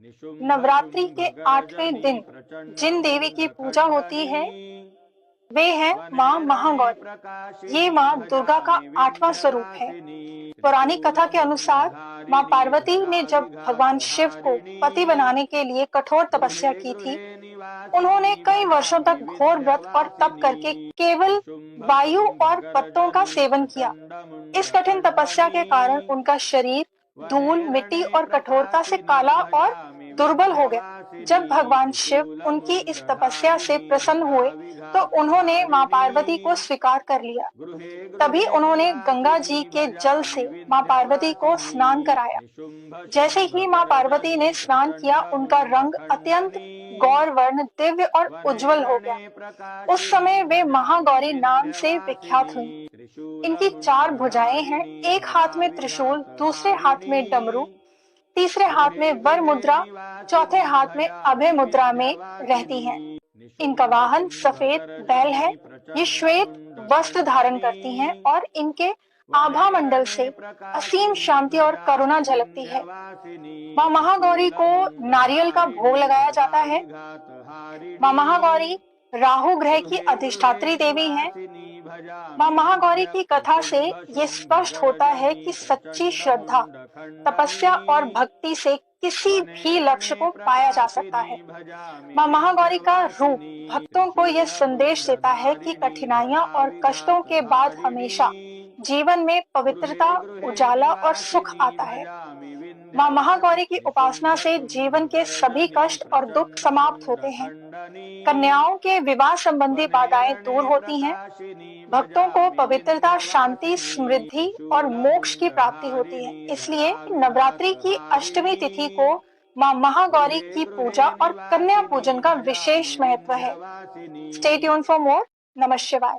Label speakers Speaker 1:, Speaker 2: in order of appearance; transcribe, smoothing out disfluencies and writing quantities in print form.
Speaker 1: नवरात्रि के 8वें दिन जिन देवी की पूजा होती है वे है माँ महागौरी। ये माँ दुर्गा का 8वां स्वरूप है। पौराणिक कथा के अनुसार माँ पार्वती ने जब भगवान शिव को पति बनाने के लिए कठोर तपस्या की थी, उन्होंने कई वर्षों तक घोर व्रत और तप करके केवल वायु और पत्तों का सेवन किया। इस कठिन तपस्या के कारण उनका शरीर धूल, मिट्टी और कठोरता से काला और दुर्बल हो गया। जब भगवान शिव उनकी इस तपस्या से प्रसन्न हुए, तो उन्होंने माँ पार्वती को स्वीकार कर लिया। तभी उन्होंने गंगा जी के जल से माँ पार्वती को स्नान कराया। जैसे ही माँ पार्वती ने स्नान किया, उनका रंग अत्यंत गौर वर्ण, दिव्य और उज्जवल हो गया। उस समय वे महागौरी नाम से विख्यात हुई। इनकी 4 भुजाएं हैं, एक हाथ में त्रिशूल, दूसरे हाथ में डमरू, तीसरे हाथ में वर मुद्रा, चौथे हाथ में अभय मुद्रा में रहती हैं। इनका वाहन सफेद बैल है। ये श्वेत वस्त्र धारण करती हैं और इनके आभा मंडल से असीम शांति और करुणा झलकती है। माँ महागौरी को नारियल का भोग लगाया जाता है। माँ महागौरी राहु ग्रह की अधिष्ठात्री देवी हैं। माँ महागौरी की कथा से ये स्पष्ट होता है कि सच्ची श्रद्धा, तपस्या और भक्ति से किसी भी लक्ष्य को पाया जा सकता है। माँ महागौरी का रूप भक्तों को यह संदेश देता है कि कठिनाइयां और कष्टों के बाद हमेशा जीवन में पवित्रता, उजाला और सुख आता है। माँ महागौरी की उपासना से जीवन के सभी कष्ट और दुख समाप्त होते हैं। कन्याओं के विवाह संबंधी बाधाएं दूर होती हैं। भक्तों को पवित्रता, शांति, समृद्धि और मोक्ष की प्राप्ति होती है। इसलिए नवरात्रि की अष्टमी तिथि को माँ महागौरी की पूजा और कन्या पूजन का विशेष महत्व है। Stay tuned for more. नमः शिवाय।